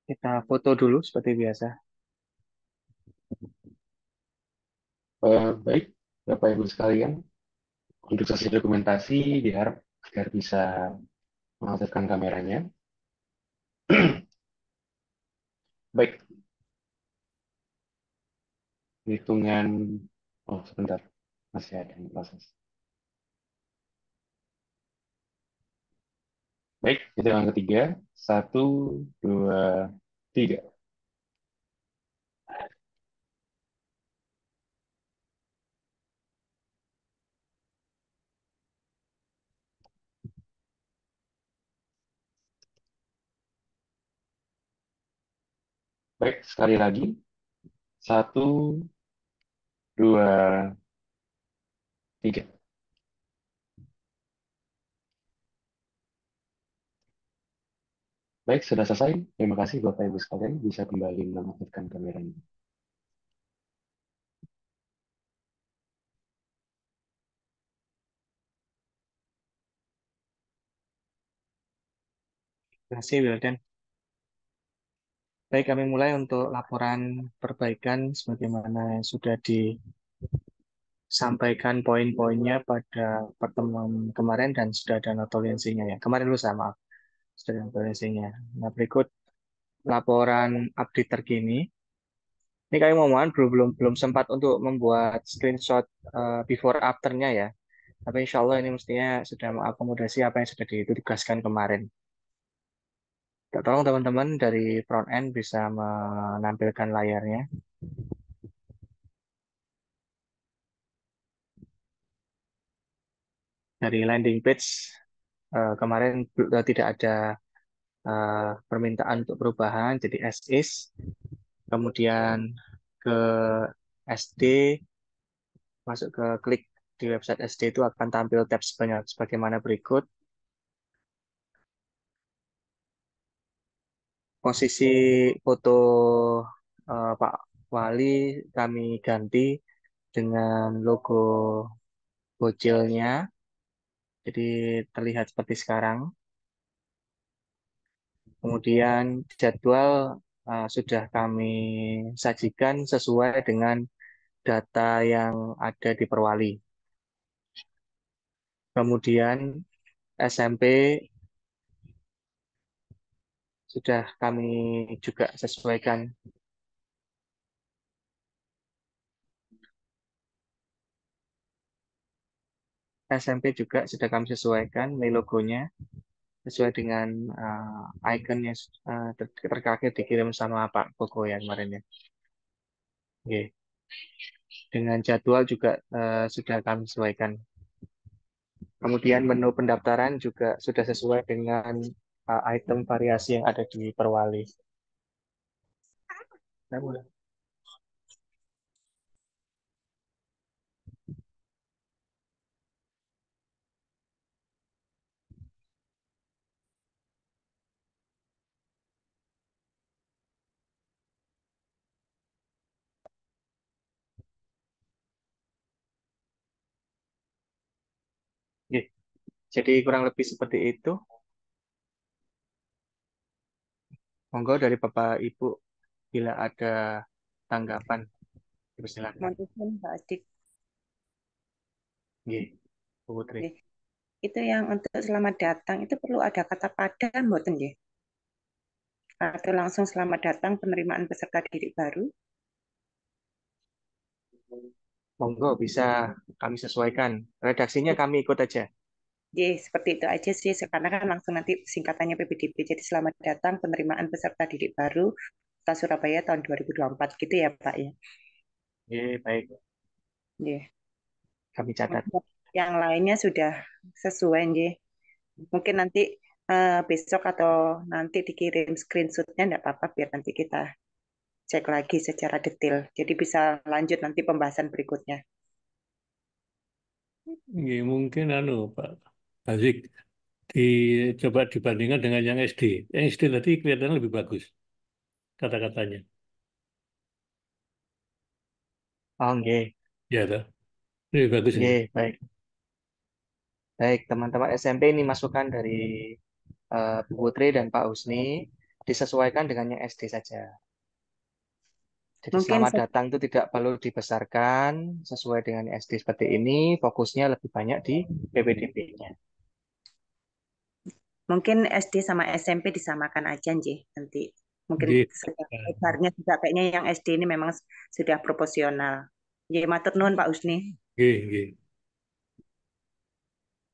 Kita foto dulu seperti biasa. Baik, Bapak Ibu sekalian, untuk sesi dokumentasi diharap agar bisa mengaktifkan kameranya. Baik, hitungan, oh sebentar, masih ada yang proses. Baik, hitungan ketiga, satu, dua, tiga. Baik, sekali lagi, satu, dua, tiga. Baik, sudah selesai. Terima kasih Bapak Ibu sekalian, bisa kembali mengaktifkan kameranya. Terima kasih, Wildan. Baik, kami mulai untuk laporan perbaikan sebagaimana yang sudah disampaikan poin-poinnya pada pertemuan kemarin dan sudah ada notulensinya ya. Kemarin lusa, maaf. Sudah ada notulensinya. Nah, berikut laporan update terkini. Ini kami mohon belum belum belum sempat untuk membuat screenshot before after-nya ya. Tapi insya Allah ini mestinya sudah mengakomodasi apa yang sudah ditugaskan kemarin. Tolong teman-teman dari front end bisa menampilkan layarnya. Dari landing page kemarin tidak ada permintaan untuk perubahan, jadi as is. Kemudian ke SD, masuk ke klik di website SD itu akan tampil tab sebanyak sebagaimana berikut. Posisi foto Pak Wali kami ganti dengan logo bocilnya, jadi terlihat seperti sekarang. Kemudian jadwal sudah kami sajikan sesuai dengan data yang ada di Perwali. Kemudian SMP sudah kami juga sesuaikan. SMP juga sudah kami sesuaikan ini logonya sesuai dengan icon yang terkait dikirim sama Pak Koko yang kemarin ya. Oke. Dengan jadwal juga sudah kami sesuaikan. Kemudian menu pendaftaran juga sudah sesuai dengan item variasi yang ada di Perwali. Nah, boleh. Oke. Jadi kurang lebih seperti itu. Monggo dari Bapak Ibu bila ada tanggapan, silakan. Mohon izin, Pak Adik. Oke, Bu Putri. Nggih. Itu yang untuk selamat datang itu perlu ada kata pada mboten nggih? Atau langsung selamat datang penerimaan peserta didik baru? Monggo bisa kami sesuaikan. Redaksinya kami ikut aja. Nggih, seperti itu aja sih. Karena kan langsung nanti singkatannya PPDB. Jadi selamat datang penerimaan peserta didik baru Kota Surabaya tahun 2024 gitu ya Pak ya. Oke, baik. Nggih. Kami catat. Yang lainnya sudah sesuai nggih. Mungkin nanti besok atau nanti dikirim screenshotnya enggak apa-apa biar nanti kita cek lagi secara detail. Jadi bisa lanjut nanti pembahasan berikutnya. Ya, mungkin Pak Bazik dicoba dibandingkan dengan yang SD. Yang SD tadi kelihatan lebih bagus kata-katanya. Oh, oke. Ya, toh. Lebih bagus ini. Oke, baik. Baik, teman-teman SMP ini masukan dari Bu Putri dan Pak Husni. disesuaikan dengan yang SD saja. Jadi Mungkin selamat datang itu tidak perlu dibesarkan sesuai dengan SD seperti ini, fokusnya lebih banyak di PPDB-nya. mungkin SD sama SMP disamakan aja, Nji. Nanti mungkin Nggih. sebarnya juga kayaknya yang SD ini memang sudah proporsional. Ya, matur nuwun Pak Usni. Nggih, nggih.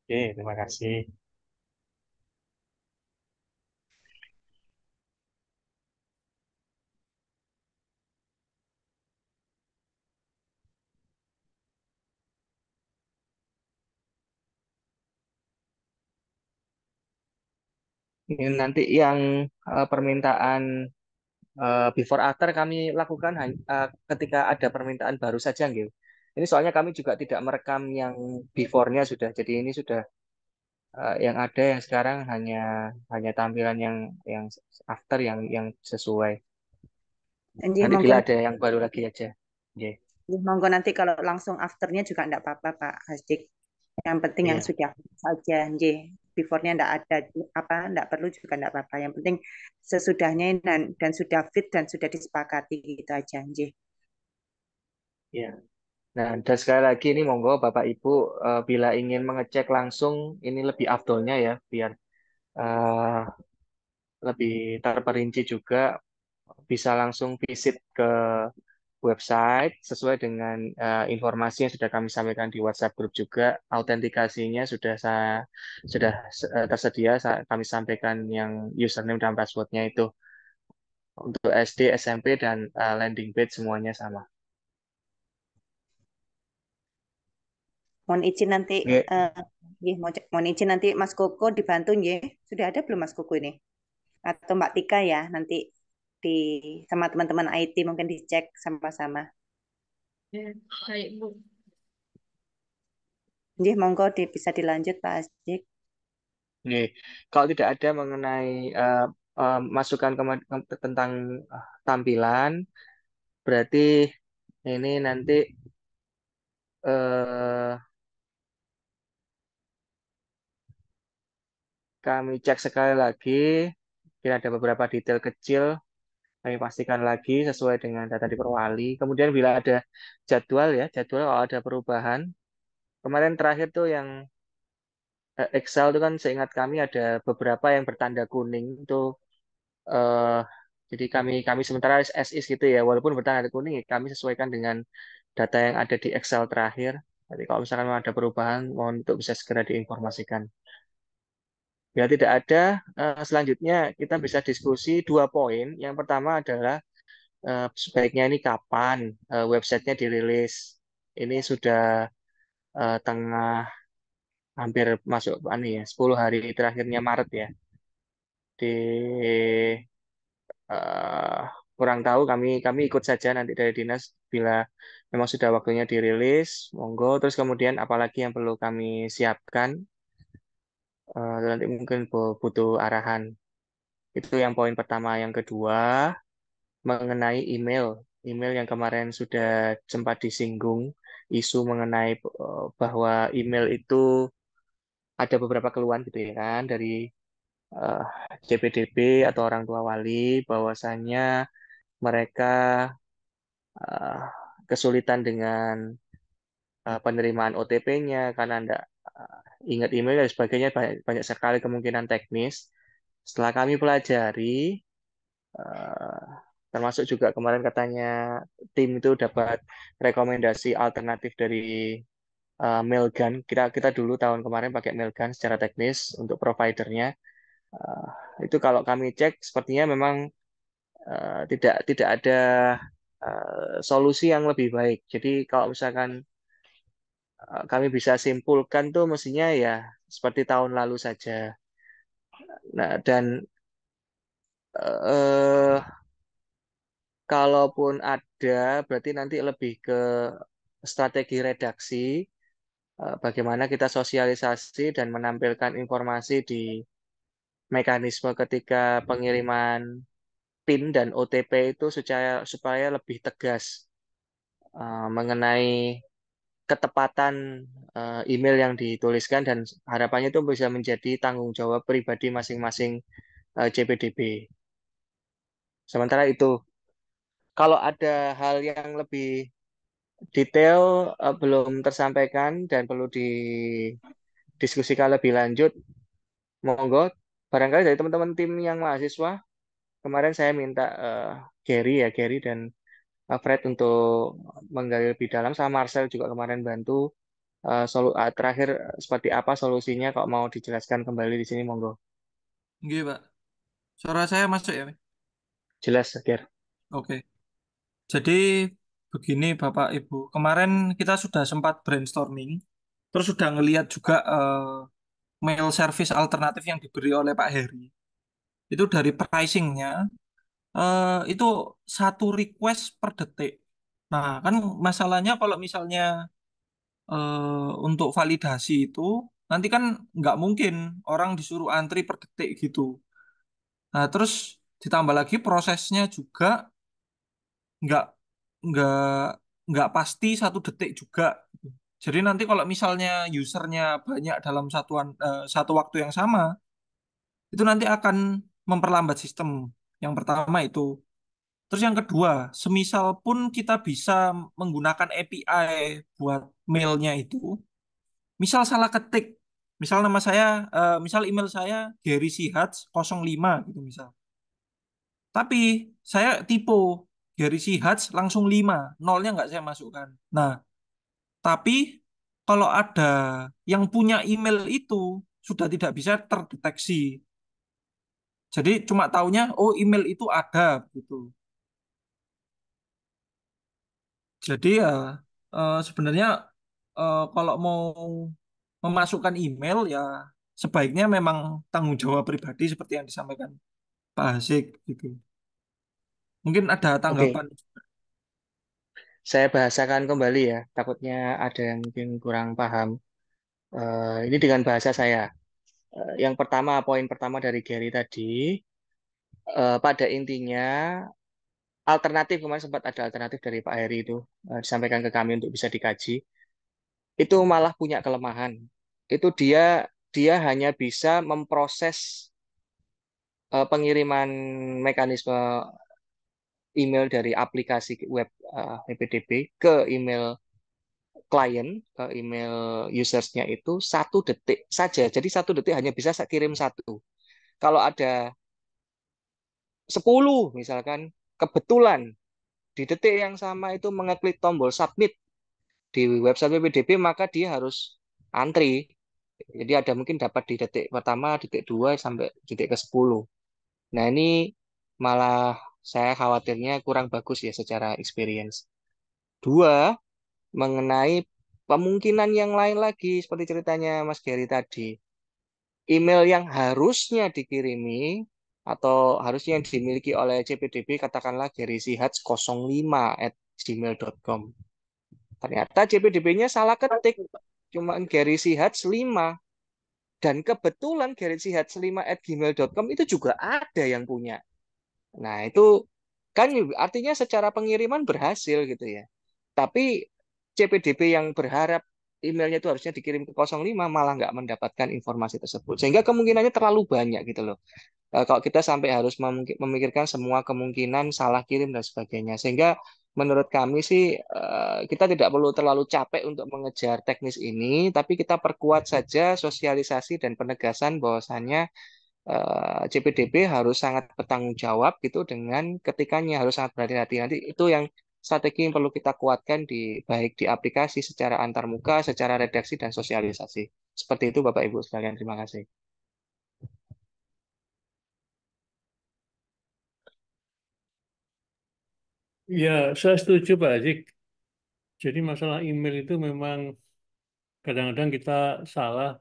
Oke, terima kasih. Ini nanti yang permintaan before after kami lakukan ketika ada permintaan baru saja, gitu. Ini soalnya kami juga tidak merekam yang before-nya sudah. Jadi ini sudah yang ada yang sekarang hanya hanya tampilan yang after yang sesuai. Nji, Nanti bila mungkin ada yang baru lagi aja. Oke. monggo nanti kalau langsung afternya juga enggak apa-apa Pak Hasdik. Yang penting yang Iya. sudah saja, Nji. Before-nya enggak ada apa, enggak perlu juga enggak apa-apa. Yang penting sesudahnya dan sudah fit dan sudah disepakati gitu aja, Nji. Iya. Nah, dan sekali lagi ini monggo Bapak Ibu bila ingin mengecek langsung ini lebih afdolnya ya biar eh, lebih terperinci juga bisa langsung visit ke website sesuai dengan informasi yang sudah kami sampaikan di WhatsApp grup juga. Autentikasinya sudah tersedia kami sampaikan yang username dan passwordnya itu untuk SD, SMP dan landing page semuanya sama. Mohon izin nanti Oke. nggih, mohon izin nanti Mas Koko dibantu nggih. Sudah ada belum Mas Koko ini? Atau Mbak Tika ya nanti di sama teman-teman IT mungkin dicek sama-sama. Baik, Bu. Nggih, monggo bisa dilanjut Pak Asdik. Oke. Kalau tidak ada mengenai masukan tentang tampilan, berarti ini nanti eh, kami cek sekali lagi. Mungkin ada beberapa detail kecil kami pastikan lagi sesuai dengan data di Perwali. Kemudian bila ada jadwal kalau ada perubahan. Kemarin terakhir tuh yang Excel itu kan seingat kami ada beberapa yang bertanda kuning itu eh jadi kami kami sementara as is gitu ya, walaupun bertanda kuning ya, kami sesuaikan dengan data yang ada di Excel terakhir. Jadi kalau misalkan ada perubahan, mohon untuk bisa segera diinformasikan. Bila tidak ada, selanjutnya kita bisa diskusi 2 poin. Yang pertama adalah sebaiknya ini kapan websitenya dirilis. Ini sudah tengah hampir masuk 10 hari terakhirnya Maret ya. Di eh, kurang tahu kami ikut saja nanti dari dinas bila memang sudah waktunya dirilis, monggo. Terus kemudian apalagi yang perlu kami siapkan, nanti mungkin butuh arahan. Itu yang poin pertama. Yang kedua, mengenai email yang kemarin sudah sempat disinggung, isu mengenai bahwa email itu ada beberapa keluhan gitu ya kan dari eh, CPDB atau orang tua wali bahwasannya mereka eh, kesulitan dengan penerimaan OTP-nya karena Anda ingat email dan sebagainya banyak, banyak sekali kemungkinan teknis. Setelah kami pelajari, eh, termasuk juga kemarin katanya tim itu dapat rekomendasi alternatif dari Mailgun. Kita kita dulu tahun kemarin pakai Mailgun secara teknis untuk providernya. Eh, itu kalau kami cek sepertinya memang tidak tidak ada solusi yang lebih baik. Jadi kalau misalkan kami bisa simpulkan tuh mestinya ya seperti tahun lalu saja. Nah, dan eh kalaupun ada, berarti nanti lebih ke strategi redaksi, bagaimana kita sosialisasi dan menampilkan informasi di mekanisme ketika pengiriman PIN dan OTP itu supaya lebih tegas mengenai ketepatan email yang dituliskan dan harapannya itu bisa menjadi tanggung jawab pribadi masing-masing CPDB. Sementara itu, kalau ada hal yang lebih detail belum tersampaikan dan perlu didiskusikan lebih lanjut, monggo. Barangkali dari teman-teman tim yang mahasiswa, kemarin saya minta Gary dan Fred untuk menggali lebih dalam, sama Marcel juga kemarin bantu terakhir seperti apa solusinya, kalau mau dijelaskan kembali di sini, monggo. Nggih, Pak. Suara saya masuk ya? Jelas, Ger. Oke. Jadi begini Bapak Ibu, kemarin kita sudah sempat brainstorming, terus sudah ngelihat juga mail service alternatif yang diberi oleh Pak Heri. Itu dari pricingnya, itu satu request per detik. Nah, kan masalahnya kalau misalnya untuk validasi itu, nanti kan nggak mungkin orang disuruh antri per detik gitu. Nah, terus ditambah lagi prosesnya juga nggak nggak nggak pasti 1 detik juga. Jadi nanti kalau misalnya usernya banyak dalam satu waktu yang sama, itu nanti akan memperlambat sistem. Yang pertama itu. Terus yang kedua, semisal pun kita bisa menggunakan API buat mailnya itu, misal salah ketik, misal nama saya, misal email saya Gary Sihatz 05 gitu misal. Tapi saya tipe Gary Sihatz langsung 5, nolnya nggak saya masukkan. Nah, tapi kalau ada yang punya email itu sudah tidak bisa terdeteksi. Jadi cuma taunya oh email itu ada gitu. Jadi ya sebenarnya kalau mau memasukkan email ya sebaiknya memang tanggung jawab pribadi seperti yang disampaikan Pak Hasik gitu. Mungkin ada Oke, tanggapan. saya bahasakan kembali ya. Takutnya ada yang mungkin kurang paham. Ini dengan bahasa saya. Yang pertama, poin pertama dari Gary tadi, pada intinya alternatif, kemarin sempat ada alternatif dari Pak Heri itu disampaikan ke kami untuk bisa dikaji. Itu malah punya kelemahan. Itu dia hanya bisa memproses pengiriman mekanisme email dari aplikasi web PPDB ke email klien, ke email usersnya itu 1 detik saja. Jadi 1 detik hanya bisa saya kirim 1. Kalau ada 10 misalkan, kebetulan di detik yang sama itu mengeklik tombol submit di website PPDB, maka dia harus antri. Jadi ada mungkin dapat di detik pertama, detik 2 sampai detik ke-10. Nah, ini malah saya khawatirnya kurang bagus ya secara experience. Dua, mengenai kemungkinan yang lain lagi, seperti ceritanya Mas Gary tadi. Email yang harusnya dikirimi atau harusnya yang dimiliki oleh CPDB, katakanlah garysihatz05@gmail.com. Ternyata CPDB-nya salah ketik, cuma garysihatz5. Dan kebetulan garysihatz5@gmail.com itu juga ada yang punya. Nah, itu kan artinya secara pengiriman berhasil gitu ya. Tapi CPDB yang berharap emailnya itu harusnya dikirim ke 05 malah nggak mendapatkan informasi tersebut. Sehingga kemungkinannya terlalu banyak gitu loh. Kalau kita sampai harus memikirkan semua kemungkinan salah kirim dan sebagainya. Sehingga menurut kami sih kita tidak perlu terlalu capek untuk mengejar teknis ini, tapi kita perkuat saja sosialisasi dan penegasan bahwasannya CPDB harus sangat bertanggung jawab gitu dengan ketikannya, harus sangat berhati-hati. Nanti itu yang strategi yang perlu kita kuatkan di baik di aplikasi secara antarmuka, secara redaksi dan sosialisasi. Seperti itu Bapak Ibu sekalian, terima kasih. Ya, saya setuju Pak Azik. Jadi masalah email itu memang kadang-kadang kita salah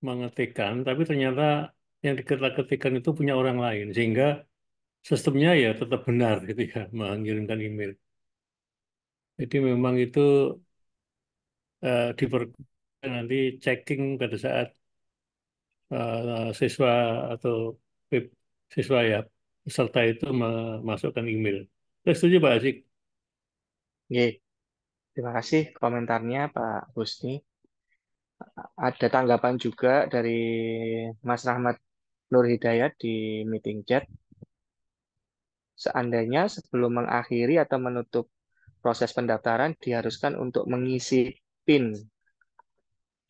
mengetikkan, tapi ternyata yang kita ketikkan itu punya orang lain, sehingga sistemnya ya tetap benar gitu ya, mengirimkan email. Jadi memang itu diperlukan nanti checking pada saat siswa atau siswa ya peserta itu memasukkan email. Saya setuju Pak Azik. Oke, terima kasih komentarnya Pak Husni. Ada tanggapan juga dari Mas Rahmat Nur Hidayat di meeting chat. seandainya sebelum mengakhiri atau menutup proses pendaftaran diharuskan untuk mengisi PIN.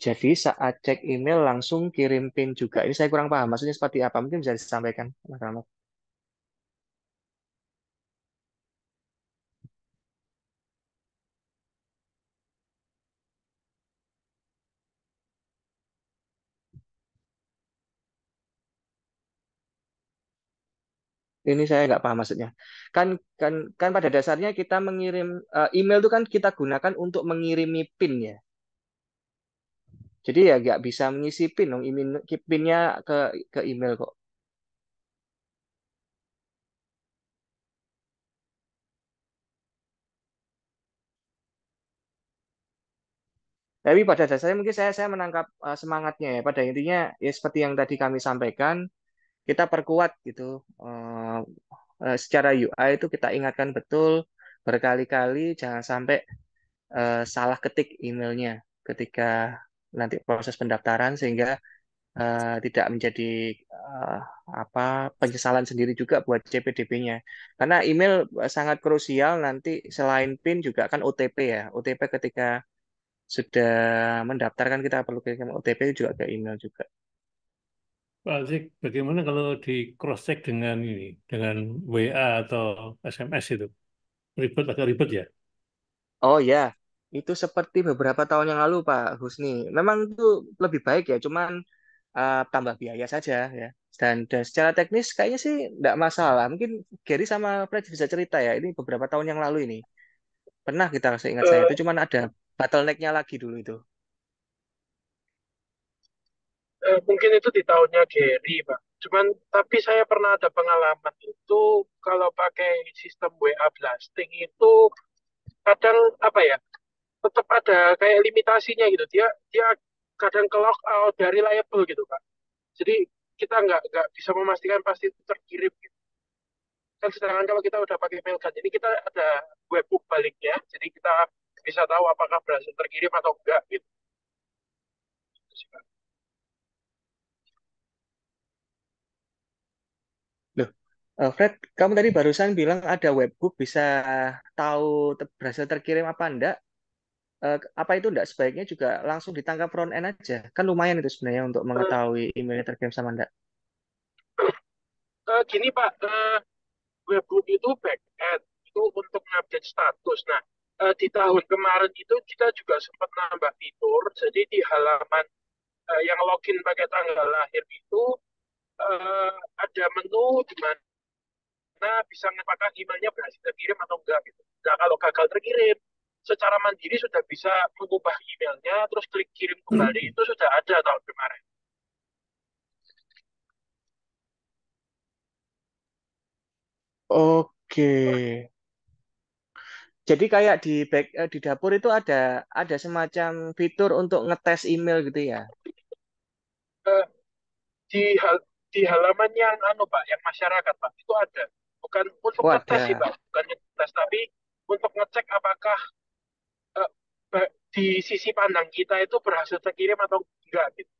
Jadi saat cek email langsung kirim PIN juga. Ini saya kurang paham. Maksudnya seperti apa? Mungkin bisa disampaikan, Mas Rahmat. Ini saya nggak paham maksudnya. Kan kan kan pada dasarnya kita mengirim email itu kan kita gunakan untuk mengirimi PIN ya. Jadi ya nggak bisa mengisi PIN dong. PIN-nya ke email kok. Tapi pada dasarnya mungkin saya menangkap semangatnya ya. Pada intinya ya seperti yang tadi kami sampaikan, kita perkuat gitu. Eh, Secara UI itu kita ingatkan betul berkali-kali jangan sampai salah ketik emailnya ketika nanti proses pendaftaran sehingga tidak menjadi eh, apa penyesalan sendiri juga buat CPDB-nya. Karena email sangat krusial nanti selain PIN juga kan OTP ya. OTP ketika sudah mendaftarkan kita perlu kirim OTP juga ke email juga. Pak Zik, bagaimana kalau di cross check dengan ini, dengan WA atau SMS itu? Agak ribet ya. Oh ya, itu seperti beberapa tahun yang lalu Pak Husni. Memang itu lebih baik ya, cuman tambah biaya saja ya. Dan secara teknis kayaknya sih nggak masalah. Mungkin Gary sama Fred bisa cerita ya. Ini beberapa tahun yang lalu ini. Pernah kita seingat saya itu Eh, cuman ada bottleneck-nya lagi dulu itu. Mungkin itu di tahunnya Gary, Pak. Cuman, tapi saya pernah ada pengalaman itu kalau pakai sistem WA blasting itu kadang apa ya, tetap ada kayak limitasinya gitu. Dia dia kadang ke lock out dari liable gitu, Pak. Jadi kita nggak bisa memastikan pasti itu terkirim gitu. Kan sedangkan kalau kita udah pakai mailgun, ini kita ada webhook baliknya, jadi kita bisa tahu apakah berhasil terkirim atau enggak gitu. Gitu sih, Pak. Loh, Fred, kamu tadi barusan bilang ada webhook bisa tahu berhasil terkirim apa enggak. Apa itu enggak sebaiknya juga langsung ditangkap front end aja? Kan lumayan itu sebenarnya untuk Eh, mengetahui emailnya terkirim sama enggak. Gini Pak, webhook itu back end itu untuk update status. Nah, di tahun kemarin itu kita juga sempat nambah fitur. Jadi di halaman yang login pakai tanggal lahir itu eh, ada menu di mana bisa apakah emailnya berhasil terkirim atau enggak gitu. Nah, kalau gagal terkirim, secara mandiri sudah bisa mengubah emailnya, terus klik kirim kembali itu sudah ada tahun kemarin. Oke. Jadi kayak di dapur itu ada semacam fitur untuk ngetes email gitu ya. Eh, di hal di halaman yang anu Pak, yang masyarakat Pak, itu ada. Bukan untuk Oh, ngetes sih ada. Pak, bukan ngetes, tapi untuk ngecek apakah eh, di sisi pandang kita itu berhasil terkirim atau enggak gitu.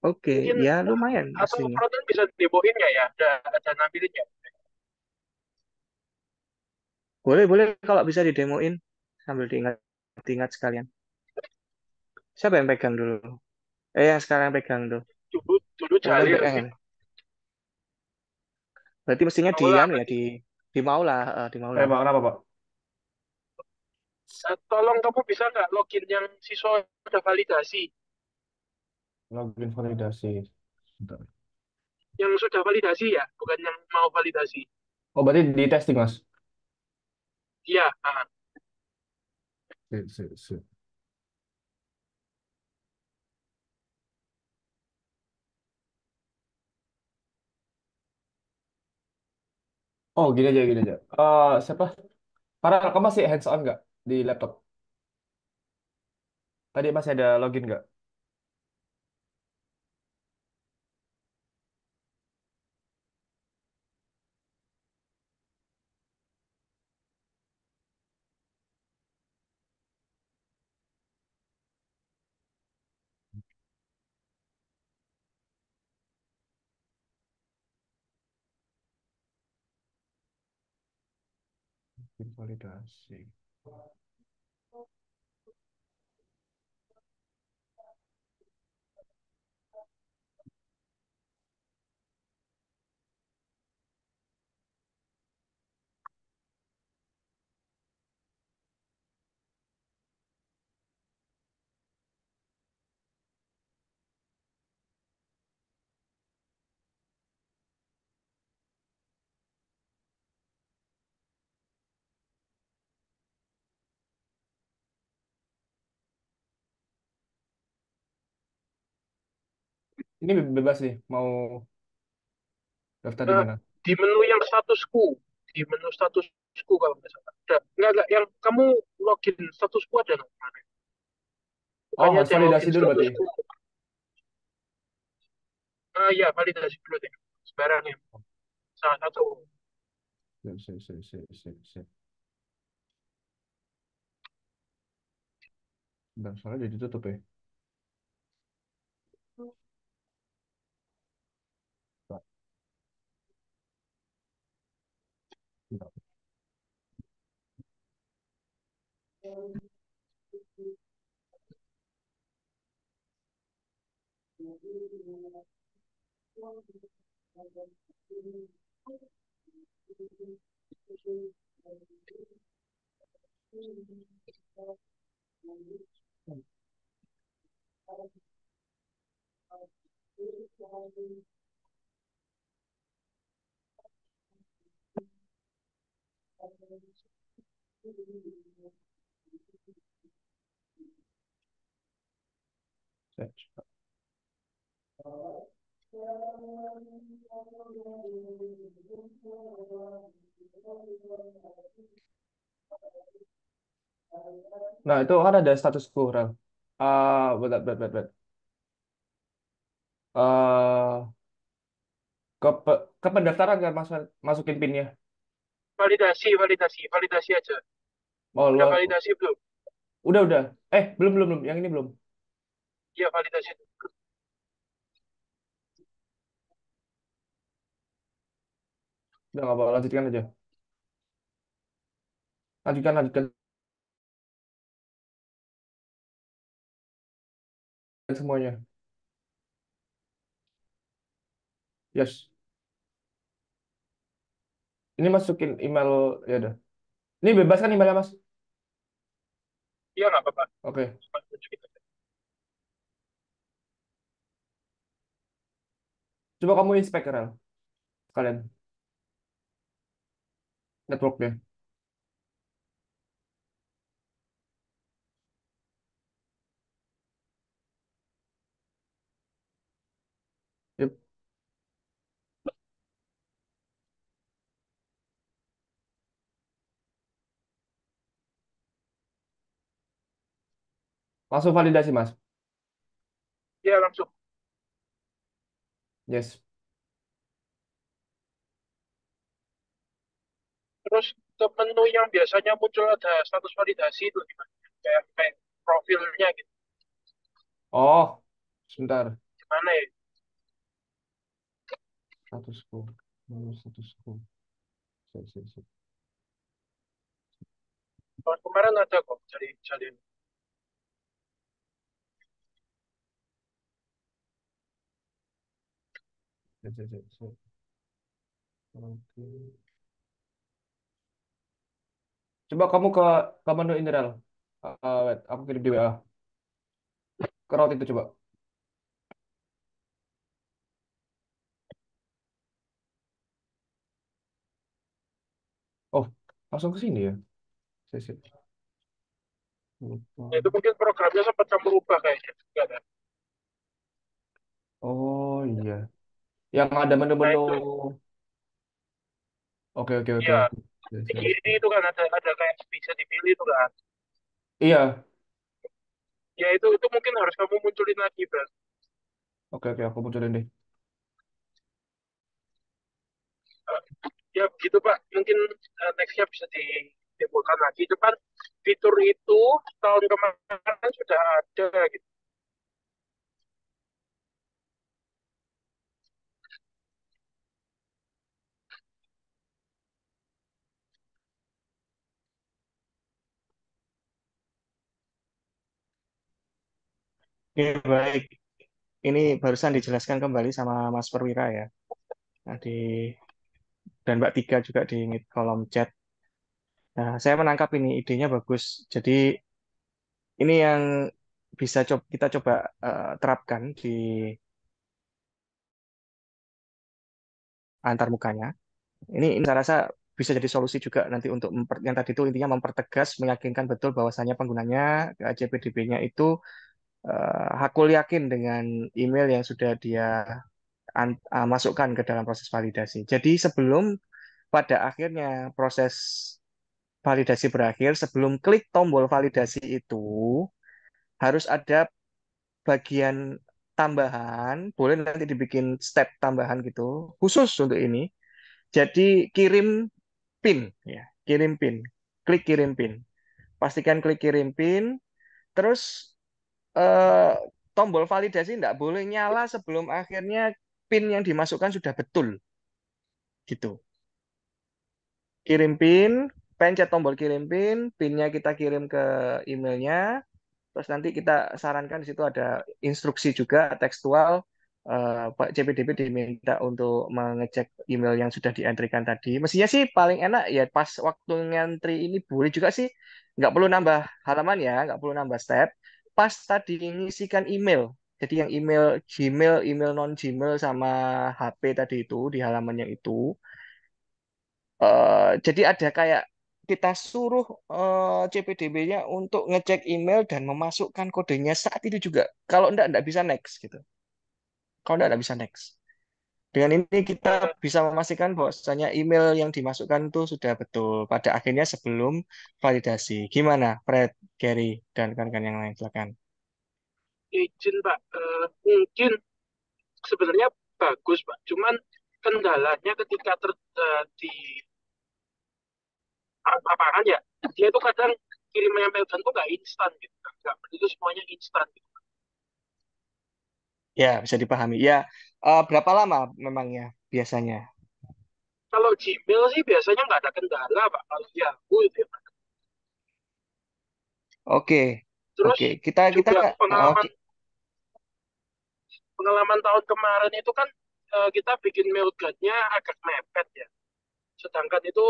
Oke, Mungkin ya lumayan atau aslinya. penonton bisa demoin nggak ya? Ada nampilin nggak? Boleh, boleh kalau bisa didemoin sambil diingat sekalian. Siapa yang pegang dulu? Yang sekarang pegang tuh. Dulu Yang kemarin Jalil pegang sih, ya? Berarti mestinya di Maula anu ya berarti. di Maula, di Maula. Pak, kenapa, Pak? Tolong kamu bisa nggak login yang siswa udah validasi? Login validasi. Bentar. Yang sudah validasi ya, bukan yang mau validasi. Oh, berarti di testing, Mas? Iya, ah. Sip, sip, sip. Oh, gini aja, gini aja. Siapa? Para kamu masih hands on nggak di laptop? Tadi masih ada login nggak? Validasi. Ini bebas nih, mau daftar di Eh, mana? di menu yang statusku, di menu statusku kalau nggak salah. Ada, nggak, yang kamu login statusku ada nggak kemarin? Oh, Bukannya harus cek validasi login dulu berarti. statusku. Ya, validasi dulu deh. Sekarang ya, salah satu. Sip. Bentar, soalnya udah ditutup ya. Bentar. Cek. Nah, itu kan ada statusku, Rel. Bentar. Eh, ke pendaftaran kan masukin PIN-nya. Validasi aja. Oh, Udah lo validasi belum? udah. Belum. Yang ini belum. Iya, validasi. Udah nggak apa, lanjutkan aja. Lanjutkan semuanya. Yes. Ini masukin email ya udah. Ini bebas kan emailnya, Mas? Iya, nggak apa-apa. Oke. Cuma tunjukin aja. Coba kamu inspect, Rel. Kalian networknya. Yep. Langsung validasi, Mas. Iya, langsung. Yes. Terus ke menu yang biasanya muncul ada status validasi itu gimana? Kayak profilnya gitu. Oh, sebentar. Gimana ya? Statusku. Statusku. Sip. Tahun kemarin ada kok cari. Sip. Oke. Coba kamu ke menu ini, Rel. Wait, aku kirim di WA. Ke route itu coba. Oh, langsung ke sini ya. Sip. Nah, itu mungkin programnya sempat kamu rubah kayaknya. Enggak kan? Oh iya. Yang ada Nah menu-menu. itu, Oke. ya di Sip. kiri itu kan ada kayak bisa dipilih itu kan. Iya. Ya itu mungkin harus kamu munculin lagi, Bro. Oke, aku munculin deh. Ya begitu Pak. Mungkin nextnya bisa ditimbulkan lagi. Depan fitur itu tahun kemarin sudah ada gitu. Oke, baik. Ini barusan dijelaskan kembali sama Mas Perwira ya. Nah, dan Mbak Tiga juga di kolom chat. Nah, saya menangkap ini idenya bagus. Jadi ini yang bisa kita coba terapkan di antar mukanya. Ini saya rasa bisa jadi solusi juga nanti untuk yang tadi itu intinya mempertegas, meyakinkan betul bahwasannya penggunanya CPDB-nya itu hakul yakin dengan email yang sudah dia masukkan ke dalam proses validasi. Jadi sebelum pada akhirnya proses validasi berakhir, sebelum klik tombol validasi itu harus ada bagian tambahan, boleh nanti dibikin step tambahan gitu, khusus untuk ini. Jadi kirim PIN ya, kirim PIN. Klik kirim PIN. Pastikan klik kirim PIN, terus eh, tombol validasi tidak boleh nyala sebelum akhirnya PIN yang dimasukkan sudah betul gitu. Kirim PIN, pencet tombol kirim PIN, PIN-nya kita kirim ke emailnya, terus nanti kita sarankan di situ ada instruksi juga tekstual. Pak CPDB diminta untuk mengecek email yang sudah diantrikan tadi. Mestinya sih paling enak ya pas waktu ngantri ini boleh juga sih nggak perlu nambah halaman ya, nggak perlu nambah step. Pas tadi ngisikan email, jadi yang email Gmail, email non Gmail sama HP tadi itu di halaman yang itu. Jadi ada kayak kita suruh CPDB-nya untuk ngecek email dan memasukkan kodenya saat itu juga. Kalau enggak bisa next gitu. Kalau enggak bisa next. Dengan ini kita Eh, bisa memastikan bahwasanya email yang dimasukkan itu sudah betul pada akhirnya sebelum validasi. Gimana, Fred, Gary, dan rekan-rekan yang lain? Silakan. izin Pak, mungkin sebenarnya bagus Pak. Cuman kendalanya ketika di lapangan ya, dia itu kadang kirim mailgun tuh nggak instan gitu. Nggak itu semuanya instan gitu. Ya, bisa dipahami. Ya, berapa lama memangnya biasanya? Kalau Gmail sih biasanya nggak ada kendala Pak. Kalau Yahoo itu ya. Oke, Terus oke. Kita kita juga pengalaman oke. pengalaman tahun kemarin itu kan kita bikin mailgunnya agak mepet ya. Sedangkan itu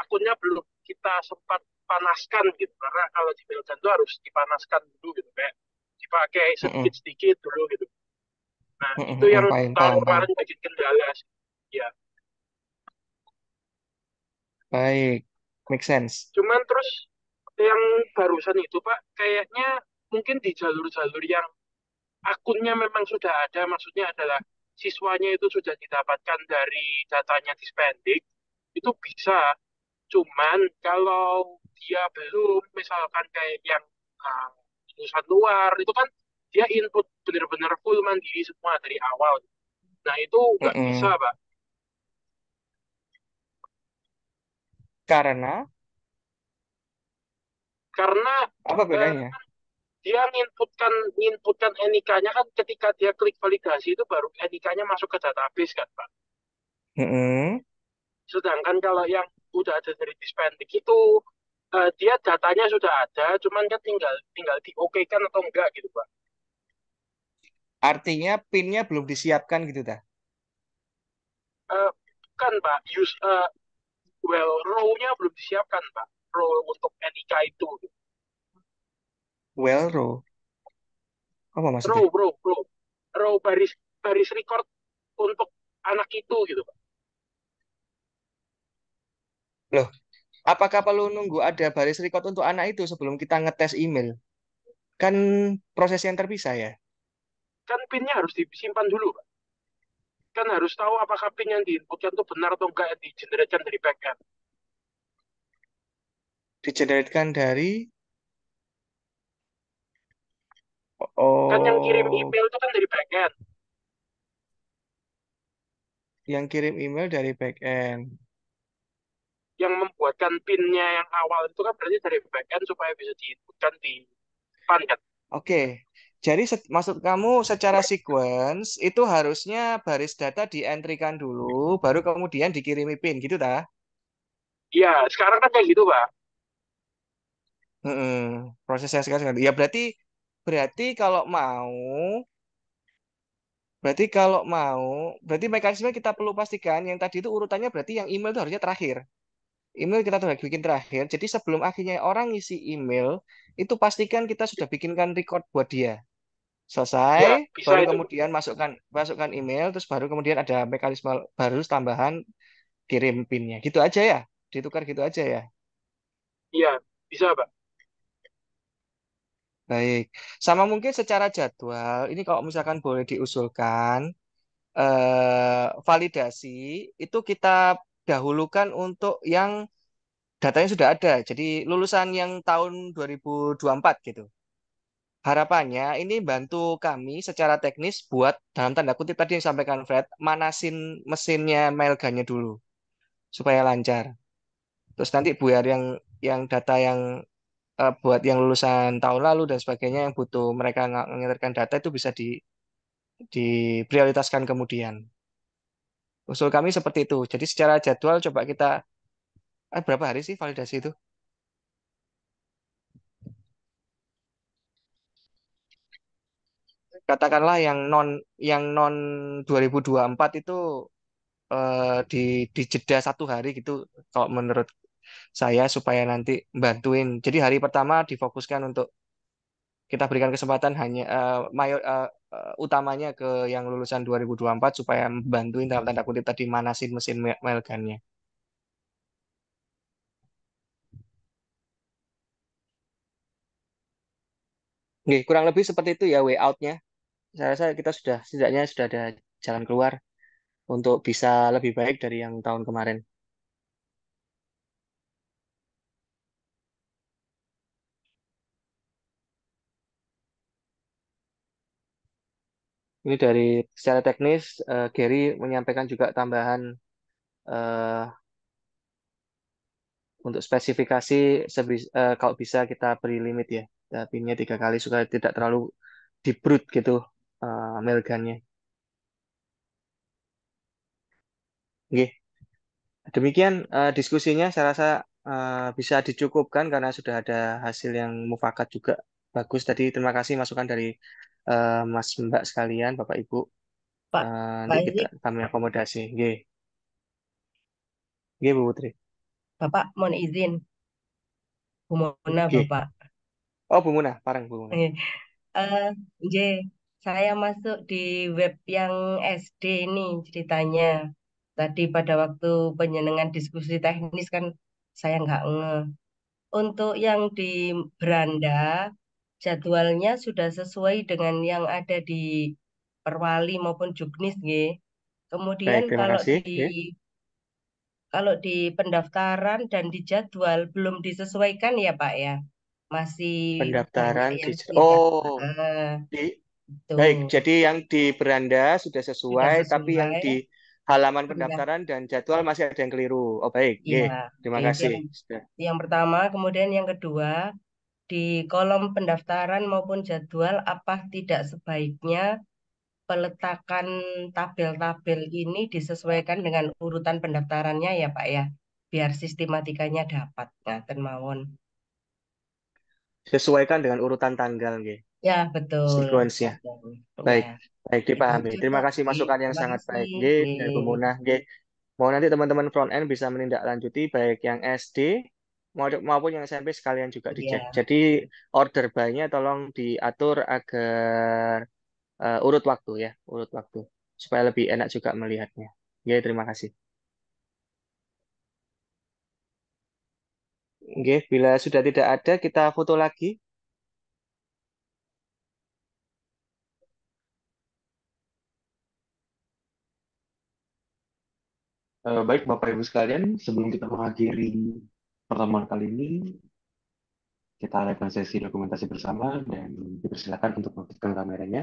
akunnya belum kita sempat panaskan gitu. Karena kalau di mailgun itu harus dipanaskan dulu gitu. Kayak dipakai Mm-mm. sedikit-sedikit dulu gitu. Nah, Mm-mm, itu yang mm-mm. Paham, tahun paham, paham. kemarin bikin kendala sih. Ya, Baik, make sense. cuman terus yang barusan itu Pak, kayaknya mungkin di jalur-jalur yang akunnya memang sudah ada, maksudnya adalah siswanya itu sudah didapatkan dari datanya Dispendik, itu bisa. Cuman kalau dia belum, misalkan kayak yang uh, lulusan luar, itu kan dia input benar-benar full mandiri semua dari awal. Nah, itu nggak bisa, Mm-mm. Pak. Karena Karena apa uh, bedanya? dia nginputkan NIK-nya kan ketika dia klik validasi itu baru NIK-nya masuk ke database kan, Pak. Mm-mm. Sedangkan kalau yang udah ada dari Dispendik itu dia datanya sudah ada, cuman kan tinggal tinggal di oke kan atau enggak gitu, Pak. Artinya PIN-nya belum disiapkan gitu dah. Kan Pak, row-nya belum disiapkan Pak, row untuk NIK itu. Well, row. Apa Row, maksudnya? row, row, row baris baris record untuk anak itu gitu Pak. Loh, apakah perlu nunggu ada baris record untuk anak itu sebelum kita ngetes email? Kan proses yang terpisah ya. Kan PIN-nya harus disimpan dulu Pak. Kan harus tahu apakah PIN yang diinputkan itu benar atau enggak yang di-generatekan dari backend. Digeneratkan dari Kan yang kirim oh email itu kan dari backend. yang kirim email dari back end. Yang membuatkan PIN-nya yang awal itu kan berarti dari backend supaya bisa diinputkan di depan kan. Oke. Jadi maksud kamu secara sequence itu harusnya baris data di-entry-kan dulu, baru kemudian dikirimi PIN gitu dah. Iya, sekarang kan kayak gitu Pak. Mm-mm. Prosesnya sekarang. Ya berarti berarti kalau mau, berarti kalau mau, berarti mekanisme kita perlu pastikan yang tadi itu urutannya berarti yang email itu harusnya terakhir. Email kita tuh bikin terakhir. Jadi sebelum akhirnya orang ngisi email, itu pastikan kita sudah bikinkan record buat dia. Ya, Selesai, bisa baru itu. kemudian masukkan email, terus baru kemudian ada mekanisme baru tambahan kirim pinnya. Gitu aja ya, ditukar gitu aja ya. Iya, bisa, Pak. Baik, sama mungkin secara jadwal, ini kalau misalkan boleh diusulkan, validasi itu kita dahulukan untuk yang datanya sudah ada. Jadi lulusan yang tahun 2024 gitu. Harapannya ini bantu kami secara teknis buat dalam tanda kutip tadi yang disampaikan Fred, manasin mesinnya Mailgun-nya dulu supaya lancar. Terus nanti biar yang data yang buat yang lulusan tahun lalu dan sebagainya yang butuh mereka mengirimkan data itu bisa diprioritaskan kemudian. Usul kami seperti itu. Jadi secara jadwal coba kita berapa hari sih validasi itu? Katakanlah yang non 2024 itu di jeda 1 hari gitu kalau menurut saya supaya nanti bantuin. Jadi hari pertama difokuskan untuk kita berikan kesempatan hanya utamanya ke yang lulusan 2024 supaya bantuin dalam tanda kutip tadi manasin mesin mailgun-nya. Oke, kurang lebih seperti itu ya way out-nya. Saya rasa kita sudah setidaknya sudah ada jalan keluar untuk bisa lebih baik dari yang tahun kemarin. Ini dari secara teknis, Gary menyampaikan juga tambahan eh, untuk spesifikasi kalau bisa kita beri limit ya, pinnya 3 kali supaya tidak terlalu dibrut gitu mailgun-nya. Oke, demikian diskusinya. Saya rasa bisa dicukupkan karena sudah ada hasil yang mufakat juga bagus. Tadi terima kasih masukan dari Mas Mbak sekalian, Bapak Ibu. Pak, Nanti Pak kita Zik, kami akomodasi. Oke, oke Bu Putri. Bapak mohon izin, Bu Mona, Oke. Bapak. Oh Bu Munah, parang Bu Munah. Eh, J, saya masuk di web yang SD ini ceritanya. Tadi pada waktu penyenengan diskusi teknis kan saya nggak ngeh. Untuk yang di beranda, jadwalnya sudah sesuai dengan yang ada di Perwali maupun Juknis, nggih. Kemudian Baik, terima kasih. Oke. kalau di pendaftaran dan di jadwal belum disesuaikan ya Pak ya. Masih banyak Pendaftaran yang tidak. oh, Ah, di itu baik. Jadi yang di beranda sudah sudah sesuai, tapi yang sesuai. di halaman Pendak pendaftaran dan jadwal masih ada yang keliru. Oh, baik. Oke. ya, Terima itu kasih. yang Sudah. pertama, kemudian yang kedua, di kolom pendaftaran maupun jadwal apa tidak sebaiknya peletakan tabel-tabel ini disesuaikan dengan urutan pendaftarannya ya Pak ya, biar sistematikanya dapat. Nah, mawon. Sesuaikan dengan urutan tanggal, nggih. Ya, betul. Sequence-nya. Betul. Ya, Baik. Baik, itu dipahami. aja Terima Pak. kasih masukan yang Terima sangat kasih. baik. Nggih, dari Bu Nggih. Munah. Nggih. Mau nanti teman-teman front end bisa menindaklanjuti baik yang SD maupun yang SMP sekalian juga dicek. Iya. Jadi order by-nya tolong diatur agar urut waktu ya, urut waktu supaya lebih enak juga melihatnya. Ya, terima kasih. Oke, bila sudah tidak ada kita foto lagi. Baik, Bapak Ibu sekalian, sebelum kita mengakhiri pertemuan kali ini, kita adakan sesi dokumentasi bersama dan dipersilakan untuk mengaktifkan kameranya.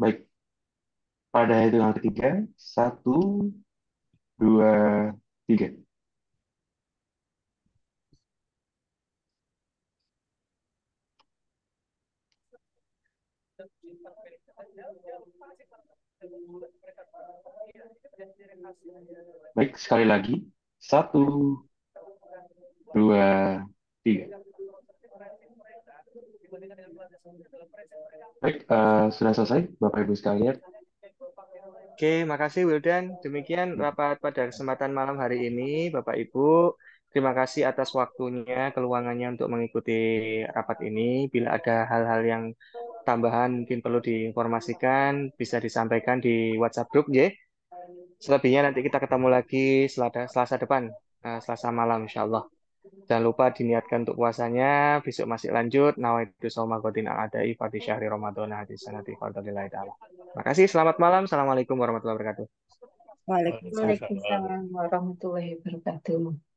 Baik, pada hitungan ketiga, 1, 2, 3. Baik, sekali lagi. 1, 2, 3. Baik, sudah selesai, Bapak Ibu sekalian. Oke, makasih Wildan. Demikian rapat pada kesempatan malam hari ini, Bapak Ibu. Terima kasih atas waktunya, keluangannya untuk mengikuti rapat ini. Bila ada hal-hal yang tambahan mungkin perlu diinformasikan, bisa disampaikan di WhatsApp group, ya. Selebihnya nanti kita ketemu lagi Selasa depan, Selasa malam, insya Allah. Jangan lupa diniatkan untuk puasanya, besok masih lanjut. Nawaitu shauma ghadin al-adai fadhi syahri Ramadan hadis sanati fadlillahi ta'ala. Makasih, selamat malam. Assalamualaikum warahmatullahi wabarakatuh. Waalaikumsalam. Waalaikumsalam warahmatullahi wabarakatuh.